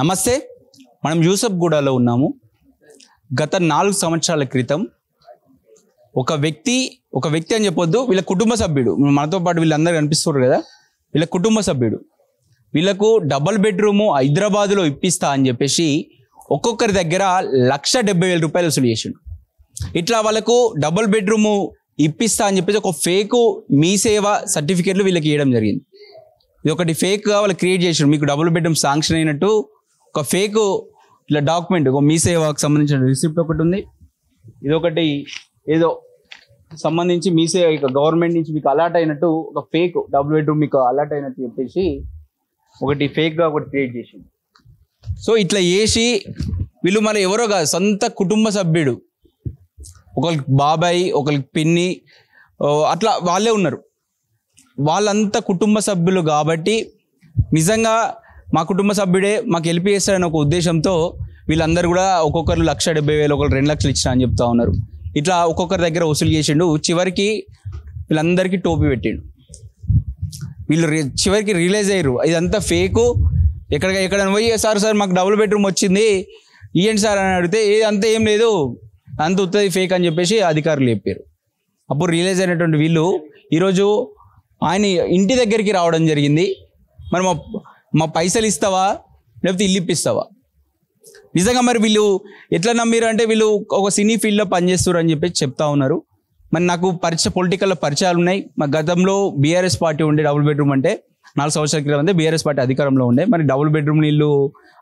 నమస్తే, మనం యూసఫ్గూడలో ఉన్నాము. గత 4 సంవత్సరాల క్రితం ఒక వ్యక్తి అని చెప్పొద్దు, వీళ్ళ కుటుంబ సభ్యుడు, మనతో పాటు వీళ్ళందరూ కనిపిస్తారు కదా, వీళ్ళ కుటుంబ సభ్యుడు వీళ్ళకు డబుల్ బెడ్రూము హైదరాబాద్లో ఇప్పిస్తా అని చెప్పేసి ఒక్కొక్కరి దగ్గర 1,70,000 రూపాయలు వసూలు చేసిండు. ఇట్లా వాళ్ళకు డబుల్ బెడ్రూము ఇప్పిస్తా అని చెప్పేసి ఒక ఫేక్ మీ సేవ సర్టిఫికేట్లు వీళ్ళకి ఇవ్వడం జరిగింది. ఇది ఒకటి ఫేక్గా వాళ్ళు క్రియేట్ చేసారు. మీకు డబుల్ బెడ్రూమ్ శాంక్షన్ అయినట్టు ఒక ఫేక్ ఇట్లా డాక్యుమెంట్, ఒక మీ సేవకు సంబంధించిన రిసిప్ట్ ఒకటి ఉంది. ఇది ఒకటి ఏదో సంబంధించి మీ సేవ గవర్నమెంట్ నుంచి మీకు అలాట్ అయినట్టు ఒక ఫేక్ డబుల్ బెడ్రూమ్ మీకు అలాట్ అయినట్టు చెప్పేసి ఒకటి ఫేక్గా ఒకటి క్రియేట్ చేసింది. సో ఇట్లా చేసి వీళ్ళు మరి ఎవరో కాదు, సొంత కుటుంబ సభ్యుడు, ఒకరికి బాబాయ్, ఒకరికి పిన్ని, అట్లా వాళ్ళే ఉన్నారు. వాళ్ళంతా కుటుంబ సభ్యులు కాబట్టి నిజంగా మా కుటుంబ సభ్యుడే మాకు హెల్ప్ చేస్తారని ఒక ఉద్దేశంతో వీళ్ళందరూ కూడా ఒక్కొక్కరు 1,70,000, ఒకరు 2 లక్షలు ఇచ్చినా అని చెప్తా ఉన్నారు. ఇట్లా ఒక్కొక్కరి దగ్గర వసూలు చేసిండు. చివరికి వీళ్ళందరికీ టోపీ పెట్టిండు. వీళ్ళు చివరికి రియలైజ్ అయ్యారు ఇదంతా ఫేకు. ఎక్కడైనా పోయి సార్ మాకు డబుల్ బెడ్రూమ్ వచ్చింది ఇవ్వండి సార్ అని అడిగితే అంతా ఏం లేదు, అంత ఉత్తది ఫేక్ అని చెప్పేసి అధికారులు చెప్పారు. అప్పుడు రియలైజ్ అయినటువంటి వీళ్ళు ఈరోజు ఆయన ఇంటి దగ్గరికి రావడం జరిగింది. మరి మా పైసలు ఇస్తావా లేకపోతే ఇల్లు ఇప్పిస్తావా? నిజంగా మరి వీళ్ళు ఎట్లా నమ్మిరు అంటే వీళ్ళు ఒక సినీ ఫీల్డ్లో పనిచేస్తారు అని చెప్పేసి చెప్తా ఉన్నారు. మరి నాకు పొలిటికల్లో పరిచయాలు ఉన్నాయి. మా గతంలో బీఆర్ఎస్ పార్టీ ఉండే డబుల్ బెడ్రూమ్ అంటే 4 సంవత్సరాల క్రితం అంటే బీఆర్ఎస్ పార్టీ అధికారంలో ఉండే. మరి డబుల్ బెడ్రూమ్ నీళ్ళు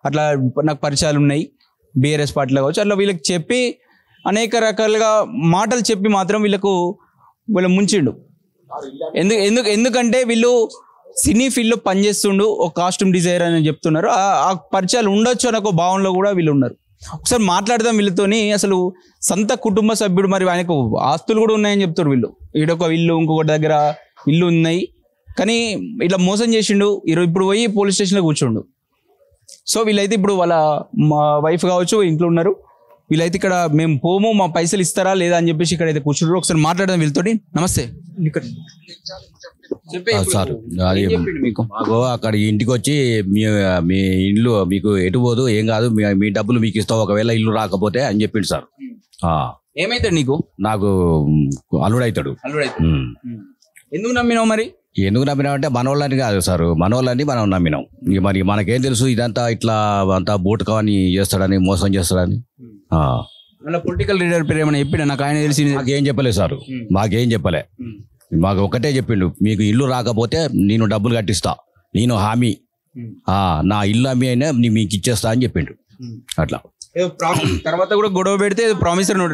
అట్లా నాకు పరిచయాలు ఉన్నాయి బీఆర్ఎస్ పార్టీలో కావచ్చు. అట్లా వీళ్ళకి చెప్పి అనేక రకాలుగా మాటలు చెప్పి మాత్రం వీళ్ళు ముంచిండు. ఎందుకంటే వీళ్ళు సినీ ఫీల్డ్లో పనిచేస్తుండు, ఒక కాస్ట్యూమ్ డిజైనర్ అని చెప్తున్నారు. ఆ పరిచయాలు ఉండొచ్చు అనే ఒక భావనలో కూడా వీళ్ళు ఉన్నారు. ఒకసారి మాట్లాడదాం వీళ్ళతోని. అసలు సొంత కుటుంబ సభ్యుడు, మరి ఆయనకు ఆస్తులు కూడా ఉన్నాయని చెప్తారు వీళ్ళు. ఈడొక ఇల్లు, ఇంకొకటి దగ్గర ఇల్లు ఉన్నాయి, కానీ ఇట్లా మోసం చేసిండు. ఇప్పుడు పోయి పోలీస్ స్టేషన్లో కూర్చోండు. సో వీళ్ళైతే ఇప్పుడు వాళ్ళ వైఫ్ కావచ్చు ఇంట్లో ఉన్నారు. వీళ్ళైతే ఇక్కడ మేము పోము, మా పైసలు ఇస్తారా లేదా అని చెప్పేసి ఇక్కడైతే కూర్చుంటారు. ఒకసారి మాట్లాడదాం వీళ్ళతోటి. నమస్తే సార్, అది మాకు అక్కడ ఇంటికి వచ్చి మీ ఇల్లు మీకు ఎటు పోదు, ఏం కాదు, మీ డబ్బులు మీకు ఇస్తాం ఒకవేళ ఇల్లు రాకపోతే అని చెప్పిండు సార్. ఏమైతాడు నీకు? నాకు అల్లుడైతాడు. ఎందుకు నమ్మినావు? మరి ఎందుకు నమ్మినామంటే మనోళ్ళని కాదు సార్, మనోళ్ళని మనం నమ్మినాం. మరి మనకేం తెలుసు ఇదంతా ఇట్లా అంతా బూటకాని చేస్తాడని, మోసం చేస్తాడని. పొలిటికల్ లీడర్ పేరు ఏమైనా చెప్పినా? నాకు ఆయన తెలిసి మాకేం చెప్పలేదు సార్, మాకేం చెప్పలే. మాకు ఒకటే చెప్పిండు, మీకు ఇల్లు రాకపోతే నేను డబ్బులు కట్టిస్తా, నేను హామీ, నా ఇల్లు అమ్మి అయినా మీకు ఇచ్చేస్తా అని చెప్పిండు. అట్లా తర్వాత కూడా గొడవ పెడితే ప్రామిసరీ నోట్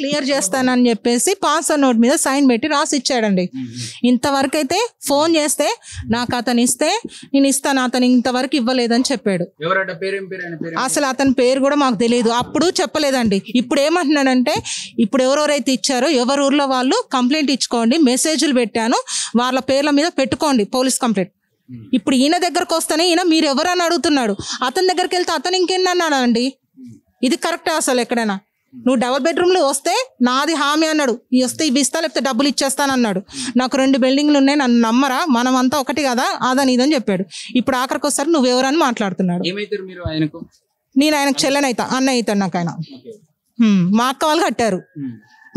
క్లియర్ చేస్తానని చెప్పేసి పాస్వర్డ్ నోట్ మీద సైన్ పెట్టి రాసి ఇచ్చాడండి. ఇంతవరకు అయితే ఫోన్ చేస్తే నాకు అతను ఇస్తే నేను ఇస్తాను, అతను ఇంతవరకు ఇవ్వలేదని చెప్పాడు. అసలు అతని పేరు కూడా మాకు తెలియదు, అప్పుడు చెప్పలేదండి. ఇప్పుడు ఏమంటున్నాడంటే ఇప్పుడు ఎవరెవరైతే ఇచ్చారో ఎవరి ఊర్లో వాళ్ళు కంప్లైంట్ ఇచ్చుకోండి, మెసేజ్లు పెట్టాను, వాళ్ళ పేర్ల మీద పెట్టుకోండి పోలీస్ కంప్లైంట్. ఇప్పుడు ఈయన దగ్గరకు వస్తేనే ఈయన మీరు ఎవరని అడుగుతున్నాడు, అతని దగ్గరికి వెళ్తే అతను ఇంకేంటన్నాడు అండి. ఇది కరెక్టే అసలు? ఎక్కడైనా నువ్వు డబుల్ బెడ్రూమ్లో వస్తే నాది హామీ అన్నాడు, వస్తే ఇవి ఇస్తా లేకపోతే డబ్బులు ఇచ్చేస్తానన్నాడు. నాకు 2 బిల్డింగ్లు ఉన్నాయి, నన్ను నమ్మరా, మనం అంతా ఒకటి కదా, అదని ఇదని చెప్పాడు. ఇప్పుడు ఆఖరికి వస్తారు నువ్వెవరని మాట్లాడుతున్నాడు. నేను ఆయనకు చెల్లెనైతా, అన్న అవుతాడు నాకు ఆయన. మా అక్క వాళ్ళు కట్టారు,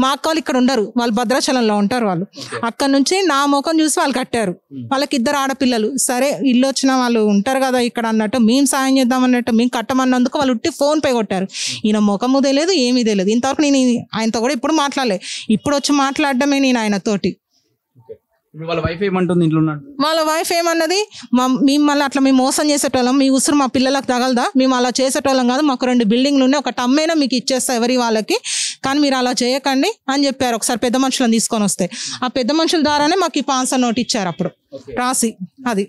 మా అక్క వాళ్ళు ఇక్కడ ఉండరు, వాళ్ళు భద్రాచలంలో ఉంటారు. వాళ్ళు అక్కడ నుంచి నా ముఖం చూసి వాళ్ళు కట్టారు. వాళ్ళకి 2 ఆడపిల్లలు. సరే ఇల్లు వచ్చిన వాళ్ళు ఉంటారు కదా ఇక్కడ అన్నట్టు మేము సాయం చేద్దాం అన్నట్టు మేము కట్టమన్నందుకు వాళ్ళు ఉట్టి ఫోన్ పే కొట్టారు. ఈయన ముఖము తెలియదు, ఏమీ తెలియదు. ఇంతవరకు నేను ఆయనతో కూడా ఇప్పుడు మాట్లాడలే, ఇప్పుడు వచ్చి మాట్లాడడమే నేను ఆయనతోటి. వాళ్ళ వైఫ్ ఏమంటుంది ఇంట్లో? వాళ్ళ వైఫ్ ఏమన్నది, మిమ్మల్ని అట్లా మేము మోసం చేసేటోళ్ళం, మీ ఉసురు మా పిల్లలకు తగలదా, మేము అలా చేసేటోళ్ళం కాదు, మాకు 2 బిల్డింగ్లు ఉన్నాయి, ఒక అమ్మేనా మీకు ఇచ్చేస్తా ఎవరి వాళ్ళకి, కానీ మీరు అలా చేయకండి అని చెప్పారు. ఒకసారి పెద్ద మనుషులను తీసుకొని వస్తే ఆ పెద్ద మనుషుల ద్వారానే మాకు ఈ పాన్సర్ నోట్ ఇచ్చారు అప్పుడు రాసి. అది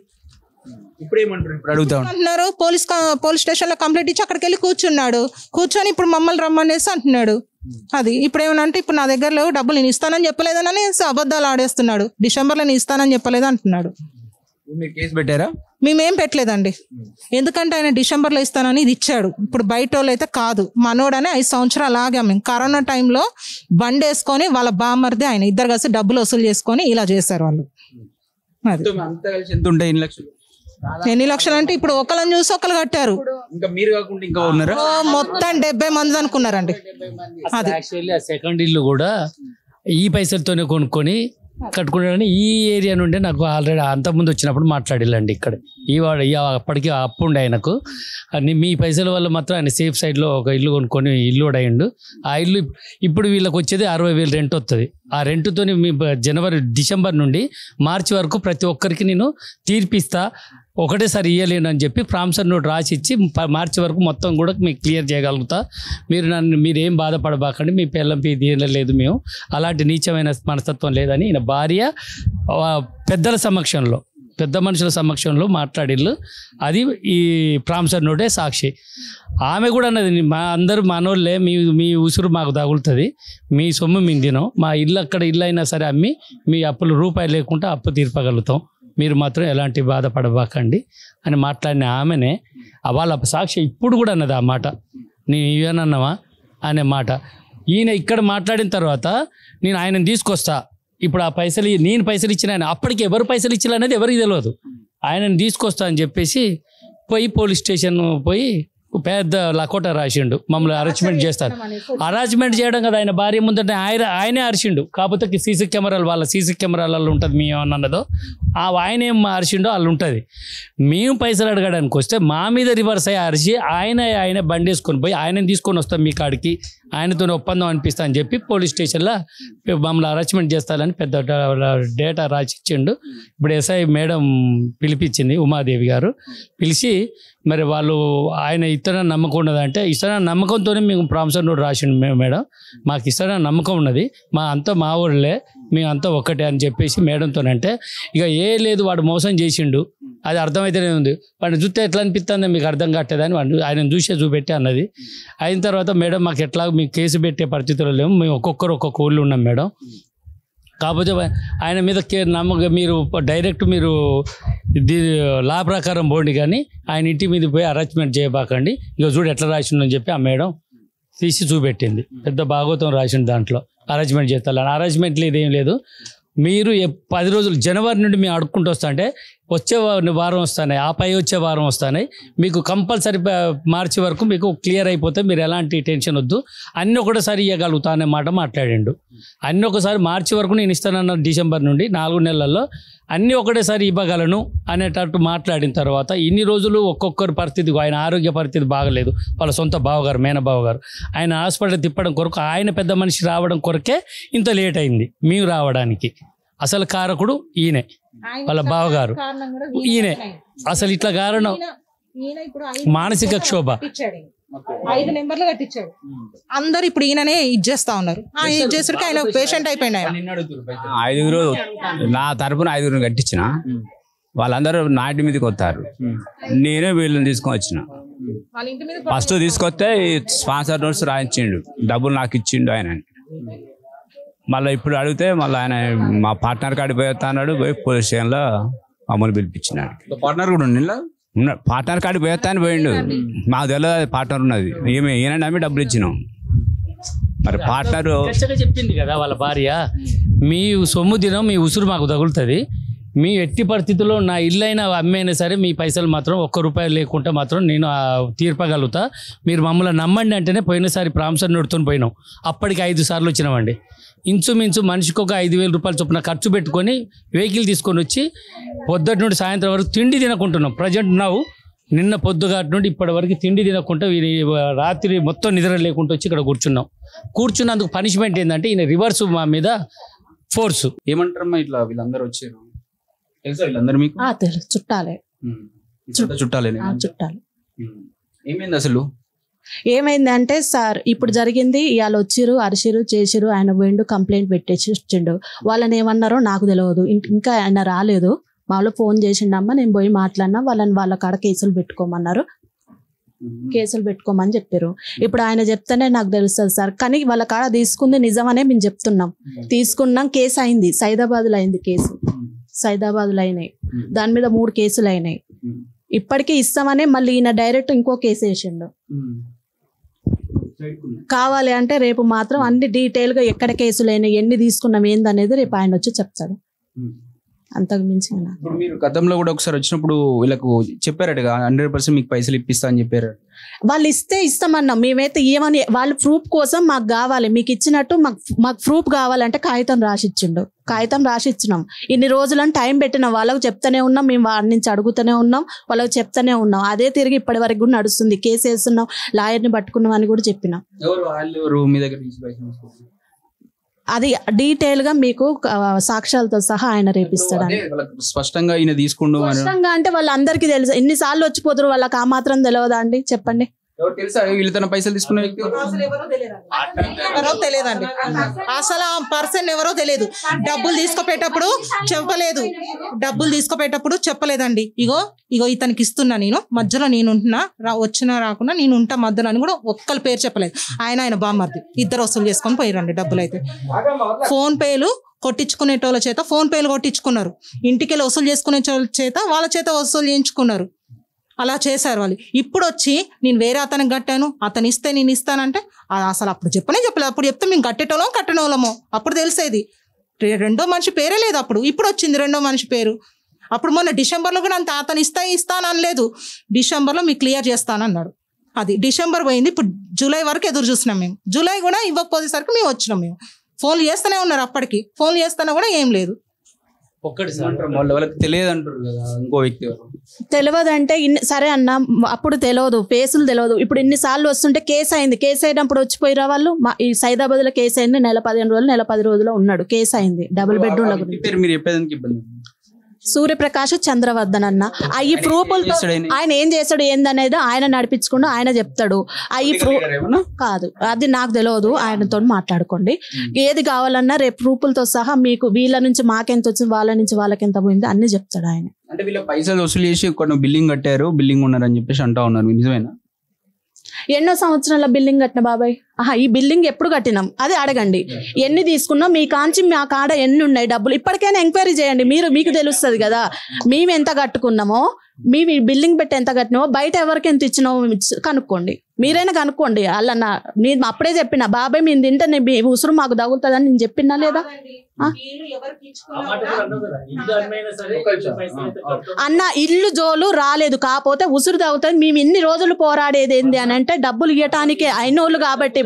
అంటున్నారు పోలీస్ స్టేషన్ లో కంప్లైంట్ ఇచ్చి అక్కడికి వెళ్ళి కూర్చొని ఇప్పుడు మమ్మల్ని రమ్మనేసి అంటున్నాడు. అది ఇప్పుడు ఏమనంటే ఇప్పుడు నా దగ్గర లేవు డబ్బులు, నేను ఇస్తానని చెప్పలేదని అబద్ధాలు ఆడేస్తున్నాడు. డిసెంబర్లో నేను ఇస్తానని చెప్పలేదు అంటున్నాడు. కేసు పెట్టారా? మేమేం పెట్టలేదండి, ఎందుకంటే ఆయన డిసెంబర్లో ఇస్తానని ఇది ఇచ్చాడు. ఇప్పుడు బయట వాళ్ళు అయితే కాదు, మనోడనే 5 సంవత్సరాలు ఆగాం మేము. కరోనా టైంలో బండి వేసుకొని వాళ్ళ బామ్మర్ది ఆయన ఇద్దరు కలిసి డబ్బులు వసూలు చేసుకొని ఇలా చేశారు వాళ్ళు. అది ఎంత ఉంటాయి? 8 లక్షలు ఎన్ని లక్షలు అంటే ఇప్పుడు ఒకళ్ళని చూసి ఒకళ్ళు కట్టారు. ఇంకా మీరు కాకుండా ఇంకా ఉన్నారా? మొత్తం 70 మంది అనుకున్నారండి. అది యాక్చువల్లీ ఆ సెకండ్ ఇల్లు కూడా ఈ పైసలతోనే కొనుక్కొని కట్టుకుంటాడని ఈ ఏరియా నుండి నాకు ఆల్రెడీ అంతకుముందు వచ్చినప్పుడు మాట్లాడిల్లండి. ఇక్కడ అప్పటికి అప్పు ఉండే ఆయనకు. మీ పైసల వల్ల మాత్రం ఆయన సేఫ్ సైడ్లో ఒక ఇల్లు కొనుక్కొని ఇల్లు కూడా అయ్యిండు. ఆ ఇల్లు ఇప్పుడు వీళ్ళకి వచ్చేది 60,000 రెంట్ వస్తుంది. ఆ రెంట్తో మీ డిసెంబర్ నుండి మార్చి వరకు ప్రతి ఒక్కరికి నేను తీర్పిస్తా, ఒకటేసారి ఇయ్యలేను అని చెప్పి ప్రామిసర్ నోట్ రాసి ఇచ్చి మార్చి వరకు మొత్తం కూడా మీకు క్లియర్ చేయగలుగుతా. మీరేం బాధపడబాకండి, మీ పిల్లలకి తీయలేదు, మేము అలాంటి నీచమైన మనస్తత్వం లేదని ఈయన భార్య పెద్దల సమక్షంలో, పెద్ద మనుషుల సమక్షంలో మాట్లాడిల్లు. అది ఈ ప్రామిసర్ నోటే సాక్షి. ఆమె కూడా అన్నది, అందరూ మనోళ్ళే, మీ ఉసురు మాకు తగులుతుంది, మీ సొమ్ము మేము తినం, మా ఇల్లు అక్కడ ఇల్లు అయినా సరే అమ్మి మీ అప్పులు రూపాయి లేకుండా అప్పు తీర్పగలుగుతాం, మీరు మాత్రం ఎలాంటి బాధపడబాకండి అని మాట్లాడిన ఆమెనే వాళ్ళ సాక్షి ఇప్పుడు కూడా అన్నది ఆ మాట. నేను ఇవేనన్నావా అనే మాట. ఈయన ఇక్కడ మాట్లాడిన తర్వాత నేను ఆయనను తీసుకొస్తా, ఇప్పుడు ఆ పైసలు నేను పైసలు ఇచ్చిన ఆయన అప్పటికి ఎవరు పైసలు ఇచ్చిన అనేది ఎవరికి తెలియదు, ఆయనను తీసుకొస్తా అని చెప్పేసి పోయి పోలీస్ స్టేషన్ పోయి పెద్ద లకోట రాసిండు, మమ్మల్ని అరేంజ్మెంట్ చేస్తారు. అరేంజ్మెంట్ చేయడం కదా ఆయన భార్య ముందంటే ఆయనే అరిచిండు. కాకపోతే సీసీ కెమెరాలు, వాళ్ళ సీసీ కెమెరాలలో ఉంటుంది మేము అన్నదో ఆయన ఏం అరిచిండో వాళ్ళు ఉంటుంది. మేము పైసలు అడగడానికి వస్తే మా మీద రివర్స్ అయ్యి అరిచి ఆయన బండి వేసుకొని పోయి ఆయనని తీసుకొని వస్తాం మీ కాడికి, ఆయనతో ఒప్పందం అనిపిస్తా అని చెప్పి పోలీస్ స్టేషన్లో మమ్మల్ని అరేంజ్మెంట్ చేస్తారని పెద్ద డేటా రాసిచ్చిండు. ఇప్పుడు ఎస్ఐ మేడం పిలిపించింది, ఉమాదేవి గారు పిలిచి, మరి వాళ్ళు ఆయన ఇస్తారని నమ్మకం ఉన్నదంటే ఇస్తారని నమ్మకంతోనే మేము ప్రామిసర్ నోట్ రాసిండు మేడం, మాకు ఇస్తారని నమ్మకం ఉన్నది, మా ఊళ్ళే, మేము అంతా ఒక్కటే అని చెప్పేసి మేడంతోనంటే ఇక లేదు వాడు మోసం చేసిండు అది అర్థమైతేనే ఉంది, వాడిని చూస్తే ఎట్లా అనిపిస్తుందో మీకు అర్థం కావట్లేదని ఆయన చూపెట్టి అన్నది. అయిన తర్వాత మేడం మాకు ఎట్లా మీకు కేసు పెట్టే పరిస్థితుల్లో లేము, మేము ఒక్కొక్క ఊళ్ళో ఉన్నాం మేడం, కాకపోతే ఆయన మీద మీరు డైరెక్ట్ మీరు లా ప్రకారం పోండి కానీ ఆయన ఇంటి మీద పోయి అరేంజ్మెంట్ చేయబాకండి, ఇక చూడు ఎట్లా రాసిందని చెప్పి ఆ మేడం తీసి చూపెట్టింది. పెద్ద భాగవతం రాసింది దాంట్లో, అరేంజ్మెంట్ చేస్తారు. అరేంజ్మెంట్లు ఇదేం లేదు, మీరు 10 రోజులు జనవరి నుండి మేము అడుక్కుంటూ వస్తా అంటే వచ్చే వారం వస్తున్నాయి, ఆ పై వచ్చే వారం వస్తున్నాయి, మీకు కంపల్సరీ మార్చి వరకు మీకు క్లియర్ అయిపోతే మీరు ఎలాంటి టెన్షన్ వద్దు, అన్నీ ఒకటేసారి ఇవ్వగలుగుతా అనే మాట మాట్లాడిండు. అన్నీ ఒకసారి మార్చి వరకు నేను ఇస్తానన్న డిసెంబర్ నుండి 4 నెలల్లో అన్నీ ఒకటేసారి ఇవ్వగలను అనేటట్టు మాట్లాడిన తర్వాత ఇన్ని రోజులు ఒక్కొక్కరి పరిస్థితి, ఆయన ఆరోగ్య పరిస్థితి బాగలేదు, వాళ్ళ సొంత బావగారు మేనబావగారు ఆయన హాస్పిటల్ తిప్పడం కొరకు, ఆయన పెద్ద మనిషి రావడం కొరకే ఇంత లేట్ అయింది మేము రావడానికి. అసలు కారకుడు ఈయనే, వాళ్ళ బావగారు ఈయనే. అసలు ఇట్లా కారణం మానసిక క్షోభ. 5 నెంబర్లు కట్టించాడు, అందరు ఇప్పుడు ఈయననే ఇచ్చేస్తా ఉన్నారు. ఇచ్చేసరికి ఆయన పేషెంట్ అయిపోయింది. నా తరపున 5 కట్టించిన, వాళ్ళందరూ నాటి మీదకి వస్తారు, నేనే వీళ్ళని తీసుకొని వచ్చిన. ఫస్ట్ తీసుకొస్తే స్పాన్సర్ నోట్స్ రాయించిండు, డబ్బులు నాకు ఇచ్చిండు ఆయన. మళ్ళీ ఇప్పుడు అడిగితే మళ్ళీ ఆయన మా పార్ట్నర్ కాడికి పోతా అన్నాడు, పోయి పోలీస్ స్టేషన్లో మమ్మల్ని పిలిపించినాడు. పార్ట్నర్ కూడా ఉన్నాడు, పార్ట్నర్ కాడికి పోతా అని పోయిండు, మాకు తెలియదు పార్ట్నర్ ఉన్నది, ఈయన నమ్మి డబ్బులు ఇచ్చినాం. మరి పార్ట్నర్ చెప్పింది కదా వాళ్ళ భార్య, మీ సొమ్ము దినం మీ ఉసురు మాకు తగులుతుంది, మీ ఎట్టి పరిస్థితుల్లో నా ఇల్లు అయినా అమ్మైనా సరే మీ పైసలు మాత్రం ₹1 లేకుండా మాత్రం నేను తీర్పగలుగుతా, మీరు మమ్మల్ని నమ్మండి అంటేనే పోయినసారి ప్రామిసర్ నోట్తో పోయినాం, అప్పటికి 5 సార్లు వచ్చినామండి. ఇంచుమించు మనిషికి ఒక ₹5,000 చొప్పున ఖర్చు పెట్టుకొని వెహికల్ తీసుకొని వచ్చి పొద్దుటి నుండి సాయంత్రం వరకు తిండి తినకుంటున్నాం. ప్రజెంట్ నిన్న పొద్దుగాటి నుండి ఇప్పటి వరకు తిండి తినకుండా రాత్రి మొత్తం నిద్ర లేకుండా వచ్చి ఇక్కడ కూర్చున్నందుకు పనిష్మెంట్ ఏంటంటే ఈయన రివర్స్ మా మీద ఫోర్సు. ఏమంటారమ్మా ఇట్లా వీళ్ళందరూ వచ్చారు తెలుసా? వీళ్ళందరూ మీకు తెలుసు, చుట్టాలే. చుట్టాలే. ఏమైంది అసలు? ఏమైందంటే సార్ ఇప్పుడు జరిగింది, ఇవాళ వచ్చిరు అరిచిరు చేసిరు, ఆయన పోయిండు కంప్లైంట్ పెట్టేసి వచ్చిండు. వాళ్ళని ఏమన్నారో నాకు తెలియదు, ఇంకా ఆయన రాలేదు. మాలో ఫోన్ చేసిండమ్మ, నేను పోయి మాట్లాడినా, వాళ్ళ కాడ కేసులు పెట్టుకోమన్నారు, కేసులు పెట్టుకోమని చెప్పారు. ఇప్పుడు ఆయన చెప్తేనే నాకు తెలుస్తుంది సార్, కానీ వాళ్ళ కాడ తీసుకుంది నిజమనే మేము చెప్తున్నాం. తీసుకున్నాం, కేసు అయింది, సైదాబాద్లో అయింది కేసు, సైదాబాద్లో అయినాయి, దాని మీద 3 కేసులు అయినాయి. ఇప్పటికీ ఇస్తామనే మళ్ళీ ఈయన డైరెక్ట్ ఇంకో కేసు వేసిండు. కావాలి అంటే రేపు మాత్రం అన్ని డీటెయిల్గా ఎక్కడ కేసులు అయినాయి, ఎన్ని తీసుకున్నాం ఏందనేది రేపు ఆయన వచ్చి చెప్తాడు. అంతకు మించి ఇప్పుడు మీరు గతంలో కూడా ఒకసారి వచ్చినప్పుడు వీళ్ళకు చెప్పారట 100% మీకు పైసలు ఇప్పిస్తా అని చెప్పారు. వాళ్ళు ఇస్తే ఇస్తామన్నాం, మేమైతే ఏమని వాళ్ళు ప్రూఫ్ కోసం మాకు కావాలి, మీకు ఇచ్చినట్టు మాకు ప్రూఫ్ కావాలంటే కాగితం రాసిచ్చిండు. కాగితం రాసిచ్చినాం. ఇన్ని రోజులని టైం పెట్టినాం, వాళ్ళకు చెప్తానే ఉన్నాం, మేము వాడి నుంచి అడుగుతూనే ఉన్నాం, వాళ్ళకి చెప్తానే ఉన్నాం. అదే తిరిగి ఇప్పటి వరకు కూడా నడుస్తుంది. కేసు వేస్తున్నాం, లాయర్ని పట్టుకున్నాం అని కూడా చెప్పినాం. అది డీటెయిల్ గా మీకు సాక్ష్యాలతో సహా ఆయన రేపిస్తాడు. స్పష్టంగా ఈయన తీసుకుంటూ స్పష్టంగా అంటే వాళ్ళందరికీ తెలుసు. ఎన్నిసార్లు వచ్చిపోతారు, వాళ్ళకి ఆ మాత్రం తెలియదా అండి? చెప్పండి. తెలుసా వీళ్ళు తన పైసలు తీసుకున్న వ్యక్తి ఎవరో తెలియదండి. అసలు ఆ పర్సన్ ఎవరో తెలియదు. డబ్బులు తీసుకోపోయేటప్పుడు చెప్పలేదండి. ఇగో ఇతనికి ఇస్తున్నా, నేను మధ్యలో నేను ఉంటున్నా, వచ్చినా రాకుండా నేను ఉంటా మధ్యలో అని కూడా ఒక్కరి పేరు చెప్పలేదు. ఆయన బామ్మర్ది ఇద్దరు వసూలు చేసుకొని పోయిరండి డబ్బులు. అయితే ఫోన్ పేలు కొట్టించుకునేటోళ్ళ చేత ఫోన్ పేలు కొట్టించుకున్నారు, ఇంటికి వెళ్ళి వసూలు చేసుకునే చేత వాళ్ళ చేత వసూలు చేయించుకున్నారు. అలా చేశారు వాళ్ళు. ఇప్పుడు వచ్చి నేను వేరే అతనికి కట్టాను, అతను ఇస్తే నేను ఇస్తానంటే అసలు అప్పుడు చెప్పలేదు. అప్పుడు చెప్తే మేము కట్టనోళ్ళమో అప్పుడు తెలిసేది. రెండో మనిషి పేరే లేదు అప్పుడు. ఇప్పుడు వచ్చింది రెండో మనిషి పేరు. అప్పుడు మొన్న డిసెంబర్లో కూడా అంత అతను ఇస్తాను అనలేదు. డిసెంబర్లో మీకు క్లియర్ చేస్తానన్నాడు. అది డిసెంబర్ పోయింది. ఇప్పుడు జూలై వరకు ఎదురు చూసినాం మేము. జూలై కూడా ఇవ్వకపోయేసరికి మేము వచ్చినాం. మేము ఫోన్లు చేస్తూనే ఉన్నారు, అప్పటికి ఫోన్లు చేస్తున్నా కూడా ఏం లేదు. వాళ్ళకి తెలియదు అంటారు కదా ఇంకో వ్యక్తి. తెలియదంటే సరే అన్న, అప్పుడు తెలియదు, ఫేసులు తెలియదు. ఇప్పుడు ఇన్నిసార్లు వస్తుంటే కేసు అయింది. కేసు అయినప్పుడు వచ్చిపోయిరా వాళ్ళు. ఈ సైదాబాద్ లో కేసు అయింది. నెల 15 రోజులు, నెల 10 రోజులు ఉన్నాడు. కేసు అయింది డబుల్ బెడ్రూమ్ లో. మీరు చెప్పేదానికి ఇబ్బంది. సూర్యప్రకాష్ చంద్రవర్ధన్ అన్న. ఈ ప్రూఫ్లతో ఆయన ఏం చేస్తాడు ఏందనేది ఆయన నడిపించుకుంటూ ఆయన చెప్తాడు. ఈ ప్రూఫ్ కాదు, అది నాకు తెలియదు. ఆయనతో మాట్లాడుకోండి. ఏది కావాలన్నా రేపు ప్రూఫ్లతో సహా మీకు వీళ్ళ నుంచి మాకెంత వచ్చింది, వాళ్ళ నుంచి వాళ్ళకి ఎంత పోయింది అన్ని చెప్తాడు ఆయన. అంటే వీళ్ళ పైసలు వసూలు చేసి కొన్ని బిల్లింగ్ కట్టారు, బిల్లింగ్ ఉన్నారని చెప్పేసి అంటా ఉన్నారు. నిజమేనా? ఎన్నో సంవత్సరాల బిల్డింగ్ కట్టిన బాబాయ్? ఈ బిల్డింగ్ ఎప్పుడు కట్టినాం అది అడగండి. ఎన్ని తీసుకున్నాం, మీ కాంచి మా కాడ ఎన్ని ఉన్నాయి డబ్బులు, ఇప్పటికైనా ఎంక్వైరీ చేయండి. మీకు తెలుస్తుంది కదా మేము ఎంత కట్టుకున్నామో, మీ బిల్డింగ్ పెట్టి ఎంత కట్టినామో, బయట ఎవరికి ఎంత ఇచ్చినామో కనుక్కోండి. మీరైనా కనుక్కోండి. అలా నేను అప్పుడే చెప్పిన బాబాయ్ మేము తింటే ఉసురు మాకు తగులుతుందని నేను చెప్పినా లేదా అన్న? ఇల్లు జోలు రాలేదు, కాకపోతే ఉసురు తగ్గుతుంది. మేము ఇన్ని రోజులు పోరాడేది ఏంది అని అంటే డబ్బులు ఇవ్వటానికి అయినోళ్ళు కాబట్టి.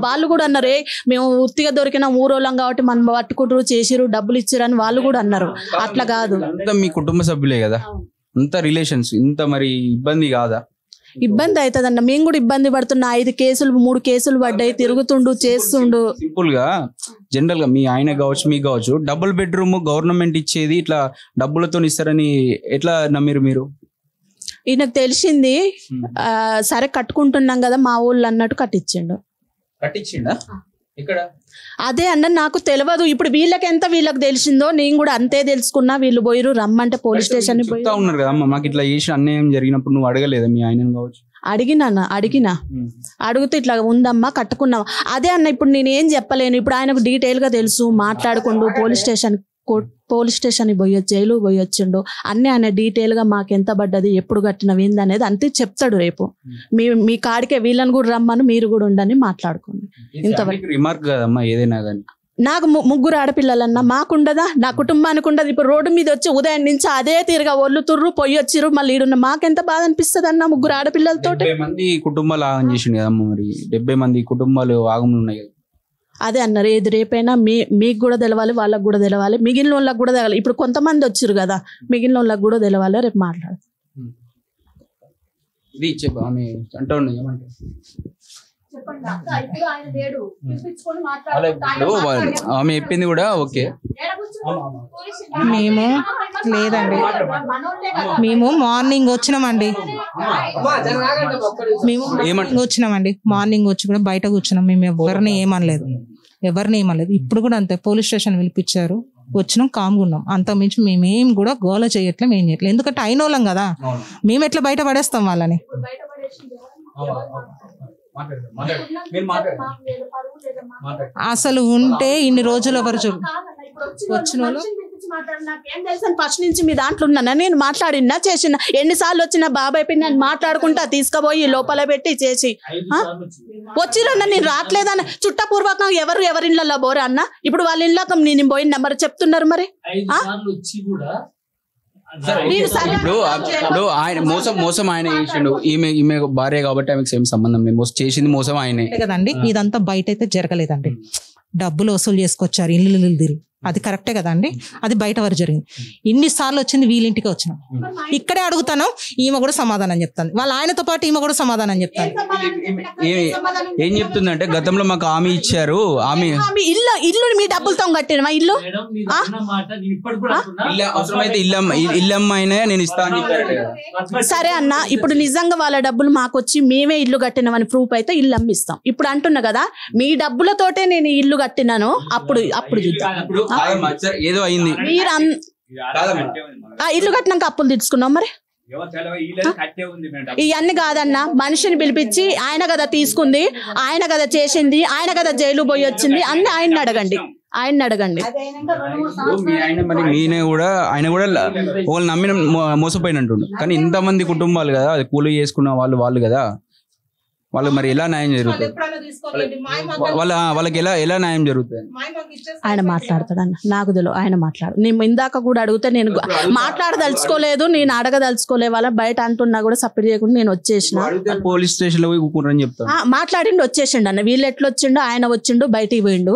వాళ్ళు కూడా అన్నారు, మేము ఉత్తిగా దొరికిన ఊరోళ్ళం కాబట్టి మనం పట్టుకుంటారు, చేసిరు, డబ్బులు ఇచ్చిరు అని వాళ్ళు కూడా అన్నారు. అట్లా కాదు. మీ కుటుంబ సభ్యులే కదా, అంత రిలేషన్స్, ఇంత మరి ఇబ్బంది కాదా? ఇబ్బంది అవుతుందన్న. మేము కూడా ఇబ్బంది పడుతున్నా. 3 కేసులు పడ్డాయి. తిరుగుతుండు, చేస్తుండు. సింపుల్ గా జనరల్ గా మీ ఆయన కావచ్చు, మీకు కావచ్చు, డబుల్ బెడ్రూమ్ గవర్నమెంట్ ఇచ్చేది ఇట్లా డబ్బులతో ఇస్తారని ఎట్లా నమ్మిరు మీరు? ఈయనకు తెలిసింది. సరే కట్టుకుంటున్నాం కదా మా ఊళ్ళు అన్నట్టు కట్టించిండా. అదే అన్న నాకు తెలియదు. ఇప్పుడు వీళ్ళకి తెలిసిందో నేను కూడా అంతే తెలుసుకున్నా. వీళ్ళు పోయిరు రమ్మంటే పోలీస్ స్టేషన్ ఉన్నారు కదా. మాకు ఇట్లా చేసి అన్యాయం జరిగినప్పుడు నువ్వు అడగలేదా మీ ఆయన కావచ్చు? అడిగినా అడిగితే ఇట్లా ఉందమ్మా కట్టుకున్నావా. అదే అన్న ఇప్పుడు నేను ఏం చెప్పలేను. ఇప్పుడు ఆయనకు డీటెయిల్ గా తెలుసు. మాట్లాడుకుంటూ పోలీస్ స్టేషన్ పోయొచ్చు, జైలు పోయొచ్చిండు. అన్నీ ఆయన డీటెయిల్ గా మాకు ఎంత పడ్డది, ఎప్పుడు కట్టినవి ఏంది అనేది అంతే చెప్తాడు. రేపు మీ కాడికే వీళ్ళని కూడా రమ్మని, మీరు కూడా ఉండని మాట్లాడుకోండి. ఇంతవరకు రిమార్క్ కదమ్మా ఏదైనా కానీ. నాకు 3 ఆడపిల్లలన్నా మాకుండదా? నా కుటుంబానికి ఉండదు. ఇప్పుడు రోడ్డు మీద వచ్చి ఉదయం నుంచి అదే తీరుగా ఒళ్ళు తుర్రు పొయ్యొచ్చిరు, మళ్ళీ ఈడున్న మాకెంత బాధ అనిపిస్తుంది అన్న 3 ఆడపిల్లలతో. 70 మంది కుటుంబాలు ఆగం చేసిండు కదమ్మా. మరి 70 మంది కుటుంబాలు ఆగములు ఉన్నాయి కదా. అదే అన్నారు, ఏది రేపైనా మీకు కూడా తెలవాలి, వాళ్ళకు కూడా తెలవాలి, మిగిలిన వాళ్ళకి కూడా తెలవాలి. ఇప్పుడు కొంతమంది వచ్చారు కదా, మిగిలిన వాళ్ళకి కూడా తెలవాలి. రేపు మాట్లాడు. ఆమె చెప్పింది కూడా ఓకే. మేము మార్నింగ్ వచ్చినామండి. మార్నింగ్ వచ్చి కూడా బయట కూర్చున్నాం. మేము ఎవరిని ఏమనలేదు. ఇప్పుడు కూడా అంతే. పోలీస్ స్టేషన్ పిలిపించారు, వచ్చినాం, కామ్గా ఉన్నాం. అంత మించి మేమేం కూడా గోల చేయట్లే, మేము చేయట్లేదు. ఎందుకంటే అయినోళ్ళం కదా, మేము ఎట్లా బయట పడేస్తాం వాళ్ళని. అసలు ఉంటే ఇన్ని రోజులు ఎవరు వచ్చిన వాళ్ళు నాకేం తెలుసు ఫస్ట్ నుంచి మీ దాంట్లో ఉన్నానా, నేను మాట్లాడినా చేసిన ఎన్నిసార్లు వచ్చిన బాబాయ్ పిన్ని అని మాట్లాడుకుంటా తీసుకుపోయి లోపల పెట్టి చేసి వచ్చిరన్న నేను రావట్లేదన్న చుట్టపూర్వకంగా ఎవరి ఇళ్ళల్లో పోరా అన్న. ఇప్పుడు వాళ్ళ ఇళ్ళకి నేను పోయిన మరి చెప్తున్నారు మరి ఇప్పుడు ఆయన మోసం ఆయన చేసిండు. ఈమె భార్య కాబట్టి ఆమెకు సేమ్ సంబంధం లేదు. చేసింది మోసం ఆయనే కదండి. ఇదంతా బయట అయితే జరగలేదండి. డబ్బులు వసూలు చేసుకొచ్చారు ఇల్లు తిరిగి, అది కరెక్టే కదండి. అది బయట వరకు జరిగింది. ఇన్నిసార్లు వచ్చింది వీళ్ళింటికి వచ్చినాం, ఇక్కడే అడుగుతాను. ఈమె కూడా సమాధానం చెప్తాను, వాళ్ళ ఆయనతో పాటు ఈమె కూడా సమాధానం చెప్తాను. ఏం చెప్తుందంటే గతంలో మాకు హామీ ఇచ్చారు, ఇల్లు మీ డబ్బులతో కట్టిన ఇల్లు అవసరమైతే ఇల్లమ్మైనా నేను ఇస్తా అని చెప్పారు. సరే అన్న, ఇప్పుడు నిజంగా వాళ్ళ డబ్బులు మాకు వచ్చి మేమే ఇల్లు కట్టినామని ప్రూఫ్ అయితే ఇల్లు అమ్మిస్తాం. ఇప్పుడు అంటున్నా కదా మీ డబ్బులతోటే నేను ఇల్లు కట్టినాను, అప్పుడు చూద్దాం. ఏదో అయింది, మీరు ఇల్లు కట్టినాక అప్పులు తీసుకున్నాం మరి. ఇవన్నీ కాదన్న, మనిషిని పిలిపించి ఆయన కదా తీసుకుంది, ఆయన కదా చేసింది, ఆయన కదా జైలు పోయి వచ్చింది అన్ని ఆయన అడగండి. ఆయన కూడా వాళ్ళు నమ్మిన మోసపోయినట్టుండు. కానీ ఇంతమంది కుటుంబాలు కదా, అది కూలి చేసుకున్న వాళ్ళు కదా, వాళ్ళు మరి ఎలా న్యాయం జరుగుతుంది? వాళ్ళకి ఎలా న్యాయం జరుగుతుంది? ఆయన మాట్లాడతాడన్న, నాకు తెలియదు. ఆయన మాట్లాడు. నేను ఇందాక కూడా అడిగితే నేను మాట్లాడదలుచుకోలేదు, నేను అడగదలుచుకోలే. వాళ్ళ బయట అంటున్నా కూడా సపోర్ట్ చేయకుండా నేను వచ్చేసిన. పోలీస్ స్టేషన్ లో కూరని చెప్తాను. మాట్లాడిండు, వచ్చేసిండు అన్న. వీళ్ళు ఎట్లా వచ్చిండు, ఆయన వచ్చిండు బయటికి పోయిండు.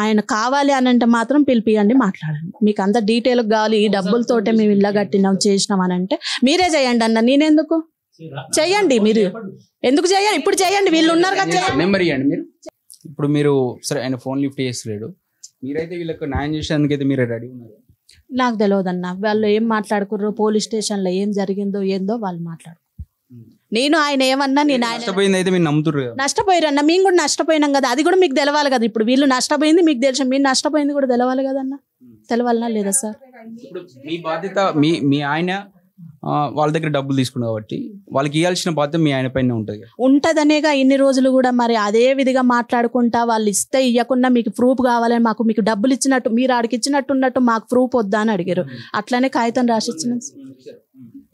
ఆయన కావాలి అని అంటే మాత్రం పిలిపియండి, మాట్లాడండి. మీకు అంత డీటెయిల్ కావాలి, ఈ డబ్బులతోటే మేము ఇల్లు కట్టినాం చేసినాం అని అంటే మీరే చేయండి అన్న, నేనెందుకు చెయ్యండి. మీరు ఎందుకు చేయాలి? ఇప్పుడు చేయండి, వీళ్ళు ఉన్నారు కదా. నెంబర్ ఇవ్వండి మీరు. ఇప్పుడు మీరు సరే ఆయన ఫోన్ లిఫ్ట్ చేస్తలేడు, మీరైతే వీళ్ళకి న్యాయం చేసేందుకైతే మీరే రెడీ ఉన్నారు? నాకు తెలియదన్న, వాళ్ళు ఏం మాట్లాడుకుర్రో, పోలీస్ స్టేషన్ లో ఏం జరిగిందో ఏందో వాళ్ళు మాట్లాడు. నేను ఆయన ఏమన్నా నేను ఆయన నష్టపోయింది అయితే మీరు నమ్ముతున్నారు. నష్టపోయారన్న, మేము కూడా నష్టపోయినాం కదా, అది కూడా మీకు తెలవాలి కదా. ఇప్పుడు వీళ్ళు నష్టపోయింది మీకు తెలుసు, మీరు నష్టపోయింది కూడా తెలవాలి కదన్న. తెలవాలనా లేదా సార్? ఇప్పుడు మీ బాధ్యత మీ ఆయన వాళ్ళ దగ్గర డబ్బులు తీసుకున్నారు కాబట్టి వాళ్ళకి ఇవ్వాల్సిన బాధ్యత మీ ఆయన పైన ఉంటదనేగా ఇన్ని రోజులు కూడా మరి అదే విధిగా మాట్లాడుకుంటా వాళ్ళు ఇస్తే ఇవ్వకుండా మీకు ప్రూఫ్ కావాలని, మీకు డబ్బులు ఇచ్చినట్టు మీరు ఆడికి ఇచ్చినట్టున్నట్టు మాకు ప్రూఫ్ వద్దా అని అడిగారు. అట్లానే కాగితం రాసిచ్చిన.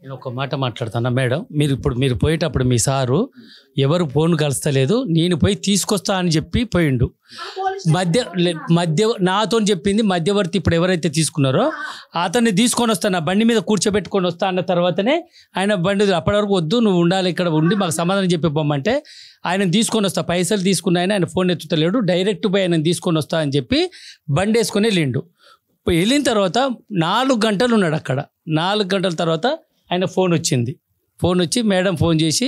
నేను ఒక మాట మాట్లాడుతున్నా మేడం, మీరు పోయేటప్పుడు మీ సారు ఎవరు ఫోన్ కలుస్తలేదు, నేను పోయి తీసుకొస్తా అని చెప్పి పోయిండు. మధ్య నాతో చెప్పింది మధ్యవర్తి ఇప్పుడు ఎవరైతే తీసుకున్నారో అతన్ని తీసుకొని వస్తా, నా బండి మీద కూర్చోబెట్టుకొని వస్తా అన్న తర్వాతనే ఆయన బండి అప్పటి వరకు వద్దు, నువ్వు ఉండాలి ఇక్కడ ఉండి మాకు సమాధానం చెప్పి పోమంటే ఆయన తీసుకొని వస్తా, పైసలు తీసుకున్న ఆయన ఫోన్ ఎత్తుతలేడు, డైరెక్ట్ పోయి ఆయన తీసుకొని వస్తా అని చెప్పి బండి వేసుకొని వెళ్ళిండు. వెళ్ళిన తర్వాత 4 గంటలు ఉన్నాడు అక్కడ. 4 గంటల తర్వాత ఆయన ఫోన్ వచ్చి మేడం ఫోన్ చేసి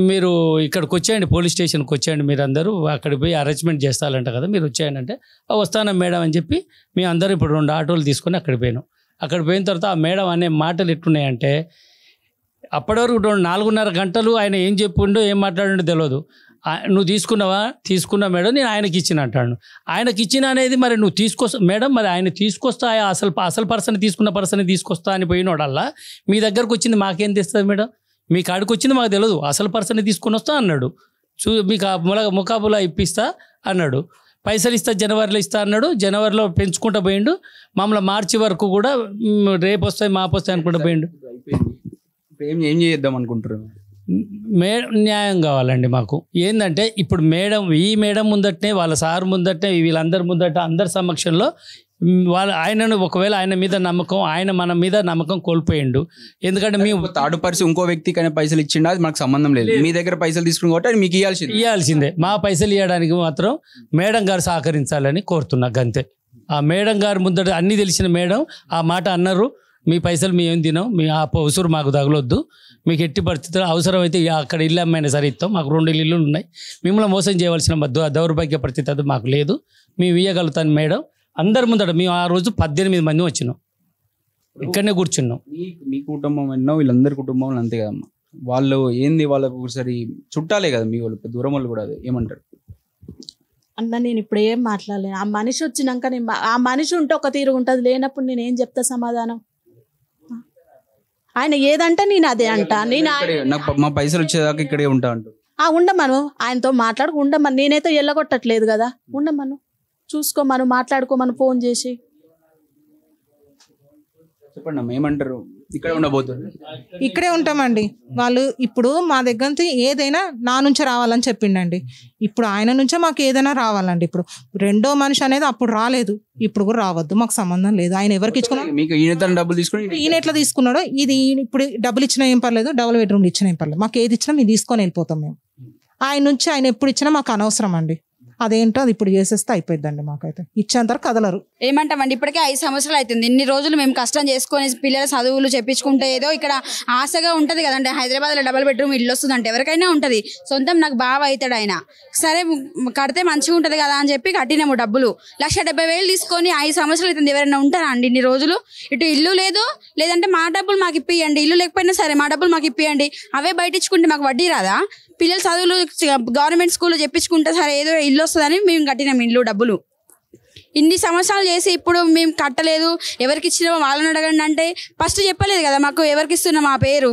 మీరు ఇక్కడికి వచ్చేయండి, పోలీస్ స్టేషన్కి వచ్చేయండి, మీరు అందరూ అక్కడికి పోయి అరేంజ్మెంట్ చేస్తారంట కదా, మీరు వచ్చేయండి అంటే వస్తానా మేడం అని చెప్పి మేము అందరూ ఇప్పుడు 2 ఆటోలు తీసుకొని అక్కడికి పోయినాం. అక్కడ పోయిన తర్వాత ఆ మేడం అనే మాటలు ఎట్టున్నాయంటే అప్పటి వరకు 4.5 గంటలు ఆయన ఏం చెప్పిండో ఏం మాట్లాడిండో తెలియదు. నువ్వు తీసుకున్నా మేడం, నేను ఆయనకి ఇచ్చిన అంటాడు. ఆయనకి ఇచ్చిన అనేది మరి నువ్వు తీసుకొస్తా మేడం, మరి ఆయన తీసుకొస్తా, అసలు పర్సన్ తీసుకున్న పర్సన్ తీసుకొస్తా అని పోయినోడల్లా మీ దగ్గరకు వచ్చింది మాకేం తెస్తుంది మేడం, మీ కాడికి వచ్చింది మాకు తెలియదు, అసలు పర్సన్ తీసుకొని వస్తా అన్నాడు. మీకు ముకాబులా ఇప్పిస్తా అన్నాడు, పైసలు ఇస్తా జనవరిలో ఇస్తా అన్నాడు. జనవరిలో పెంచుకుంటూ పోయిండు. మమ్మల్ని మార్చి వరకు కూడా రేపు వస్తాయి మాపు వస్తాయి అనుకుంటూ పోయిండు. ఏం చేద్దాం అనుకుంటారు? న్యాయం కావాలండి మాకు. ఏంటంటే ఇప్పుడు ఈ మేడం ముందటనే, వాళ్ళ సార్ ముందటనే, వీళ్ళందరి ముందట అందరి సమక్షంలో ఆయనను ఒకవేళ ఆయన మీద నమ్మకం, ఆయన మన మీద నమ్మకం కోల్పోయిండు. ఎందుకంటే మేము థర్డ్ పర్సన్ ఇంకో వ్యక్తికి పైసలు ఇచ్చిండు, అది మాకు సంబంధం లేదు. మీ దగ్గర పైసలు తీసుకుని కాబట్టి మీకు ఇవ్వాల్సిందే. మా పైసలు ఇవ్వడానికి మాత్రం మేడం గారు సహకరించాలని కోరుతున్నా గంతే. ఆ మేడం గారు ముందట అన్ని తెలిసిన మేడం ఆ మాట అన్నారు, మీ పైసలు మేము తినాం, మీ ఆ ఉసురు మాకు తగలొద్దు, మీకు ఎట్టి పరిస్థితుల్లో అవసరమైతే అక్కడ ఇల్లు అమ్మైనా సరే ఇస్తాం, మాకు 2 ఇల్లులు ఉన్నాయి, మిమ్మల్ని మోసం చేయవలసిన దౌర్భాగ్య పరిస్థితి మాకు లేదు, మేము ఇవ్వగలుగుతాను మేడం. అందరి ముందట మేము ఆ రోజు 18 మంది వచ్చినాం, ఇక్కడనే కూర్చున్నాం. మీ కుటుంబం ఎన్నో, వీళ్ళందరి కుటుంబం అంతే కదమ్మా. వాళ్ళు ఏంది, వాళ్ళకు ఒకసారి చుట్టాలే కదా మీ వాళ్ళు, దూరం వాళ్ళు కూడా. ఏమంటారు అన్న? నేను ఇప్పుడు ఏం మాట్లాడలేను. ఆ మనిషి వచ్చినాక ఆ మనిషి ఉంటే ఒక తీరు ఉంటుంది, లేనప్పుడు నేను ఏం చెప్తా సమాధానం? ఆయన ఏదంటే నేను అదే అంటా. మా పైసలు వచ్చేదాకా ఇక్కడే ఉంటా అంటూ ఉండమను, ఆయనతో మాట్లాడుకు ఉండమను. నేనైతే ఎల్లగొట్టట్లేదు కదా, ఉండమను, చూసుకోమను, మాట్లాడుకోమను ఫోన్ చేసి. చెప్పండి అమ్మా, ఏమంటారు? ఇక్కడ ఉండబోతుంది. ఇక్కడే ఉంటామండి. వాళ్ళు ఇప్పుడు మా దగ్గర నుంచి ఏదైనా నా నుంచే రావాలని చెప్పిండండి. ఇప్పుడు ఆయన నుంచే మాకు ఏదైనా రావాలండి. ఇప్పుడు రెండో మనిషి అనేది అప్పుడు రాలేదు, ఇప్పుడు కూడా రావద్దు, మాకు సంబంధం లేదు. ఆయన ఎవరికి ఇచ్చుకున్నాడు, మీకు ఈయన డబ్బులు తీసుకుని ఈయన ఎట్లా తీసుకున్నాడో ఇది ఇప్పుడు డబ్బులు ఇచ్చినా ఏం పర్లేదు, డబుల్ బెడ్రూమ్ ఇచ్చినా ఏం పర్లేదు, మాకు ఏది ఇచ్చినా మేము తీసుకొని వెళ్ళిపోతాం. మేము ఆయన నుంచి ఆయన ఎప్పుడు ఇచ్చినా మాకు అనవసరం అండి. అదేంటో అది ఇప్పుడు చేసేస్తే అయిపోయిందండి. మాకైతే ఇచ్చేంతవరకు కదలరు. ఏమంటామండి, ఇప్పటికే 5 సంవత్సరాలు అవుతుంది. ఇన్ని రోజులు మేము కష్టం చేసుకొని పిల్లల చదువులు చెప్పించుకుంటే ఏదో ఇక్కడ ఆశగా ఉంటుంది కదండి. హైదరాబాద్లో డబుల్ బెడ్రూమ్ ఇల్లు వస్తుందంటే ఎవరికైనా ఉంటుంది. సొంతం నాకు బావ అవుతాడు ఆయన, సరే కడితే మంచిగా ఉంటుంది కదా అని చెప్పి కట్టినాము. డబ్బులు 1,70,000 తీసుకొని 5 సంవత్సరాలు అవుతుంది. ఎవరైనా ఉంటారా అండి ఇన్ని రోజులు? ఇటు ఇల్లు లేదు, లేదంటే మా డబ్బులు మాకు ఇప్పియండి, ఇల్లు లేకపోయినా సరే మా డబ్బులు మాకు ఇప్పియండి. అవే బయట ఇచ్చుకుంటే మాకు వడ్డీ రాదా? పిల్లలు చదువులు గవర్నమెంట్ స్కూల్లో చెప్పించుకుంటే సరే ఏదో ఇల్లు వస్తుందని మేము కట్టినాం ఇల్లు డబ్బులు. ఇన్ని సంవత్సరాలు చేసి ఇప్పుడు మేము కట్టలేదు, ఎవరికి ఇచ్చినామో వాళ్ళని అడగండి అంటే ఫస్ట్ చెప్పలేదు కదా మాకు ఎవరికి ఇస్తున్నాం ఆ పేరు.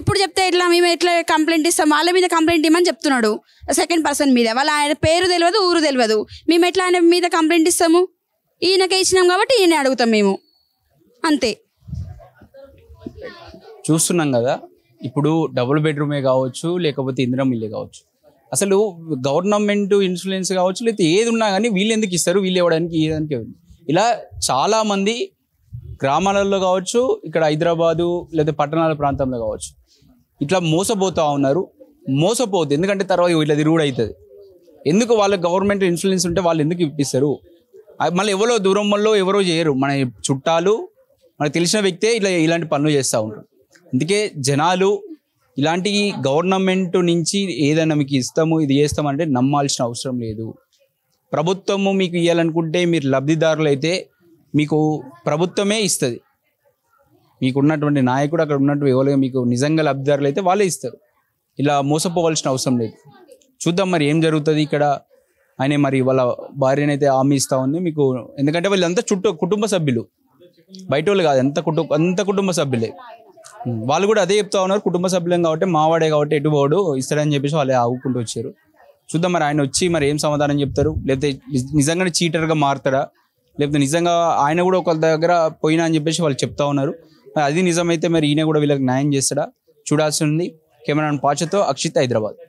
ఇప్పుడు చెప్తే ఎట్లా, మేము ఎట్లా కంప్లైంట్ ఇస్తాం? వాళ్ళ మీద కంప్లైంట్ ఇవ్వమని చెప్తున్నాడు, సెకండ్ పర్సన్ మీద. వాళ్ళ ఆయన పేరు తెలియదు, ఊరు తెలియదు, మేము ఎట్లా ఆయన మీద కంప్లైంట్ ఇస్తాము? ఈయనకే ఇచ్చినాం కాబట్టి ఈయన అడుగుతాం మేము, అంతే. చూస్తున్నాం కదా, ఇప్పుడు డబుల్ బెడ్రూమే కావచ్చు, లేకపోతే ఇందిరా ఇల్లే కావచ్చు, అసలు గవర్నమెంట్ ఇన్సూరెన్స్ కావచ్చు, లేకపోతే ఏది ఉన్నా కానీ వీళ్ళు ఎందుకు ఇస్తారు, వీళ్ళు ఇవ్వడానికి ఏదానికి. ఇలా చాలామంది గ్రామాలలో కావచ్చు, ఇక్కడ హైదరాబాదు లేదా పట్టణాల ప్రాంతంలో కావచ్చు, ఇట్లా మోసపోతూ ఉన్నారు. మోసపోవద్దు, ఎందుకంటే తర్వాత ఇట్లా తిరుగుడు అవుతుంది. ఎందుకు వాళ్ళకి గవర్నమెంట్ ఇన్సూరెన్స్ ఉంటే వాళ్ళు ఎందుకు ఇప్పిస్తారు? మళ్ళీ ఎవరో దూరం వల్ల ఎవరో చేయరు, మన చుట్టాలు మనకు తెలిసిన వ్యక్తే ఇలాంటి పనులు చేస్తూ ఉంటారు. అందుకే జనాలు ఇలాంటి గవర్నమెంట్ నుంచి ఏదైనా మీకు ఇస్తాము, ఇది చేస్తామంటే నమ్మాల్సిన అవసరం లేదు. ప్రభుత్వము మీకు ఇవ్వాలనుకుంటే మీరు లబ్ధిదారులు అయితే మీకు ప్రభుత్వమే ఇస్తుంది. మీకు ఉన్నటువంటి నాయకుడు, అక్కడ ఉన్నటువంటి ఎవరు మీకు నిజంగా లబ్ధిదారులు అయితే వాళ్ళే ఇస్తారు. ఇలా మోసపోవాల్సిన అవసరం లేదు. చూద్దాం మరి ఏం జరుగుతుంది ఇక్కడ. ఆయన మరి వాళ్ళ భార్యనైతే హామీ ఇస్తూ ఉంది మీకు, ఎందుకంటే వీళ్ళంతా కుటుంబ సభ్యులు, బయట వాళ్ళు కాదు, అంత కుటుంబ సభ్యులే. వాళ్ళు కూడా అదే చెప్తా ఉన్నారు, కుటుంబ సభ్యులం కాబట్టి మావాడే కాబట్టి ఎటుపోడు ఇస్తాడని చెప్పేసి వాళ్ళు ఆగుకుంటూ వచ్చారు. చూద్దాం మరి ఆయన వచ్చి మరి ఏం సమాధానం చెప్తారు, లేకపోతే నిజంగానే చీటర్గా మారుతారా, లేకపోతే నిజంగా ఆయన కూడా ఒకళ్ళ దగ్గర పోయినా అని చెప్పేసి వాళ్ళు చెప్తా ఉన్నారు. అది నిజమైతే మరి ఈయన కూడా వీళ్ళకి న్యాయం చేస్తాడా చూడాల్సి ఉంది. కెమెరామెన్ పాచతో అక్షిత్, హైదరాబాద్.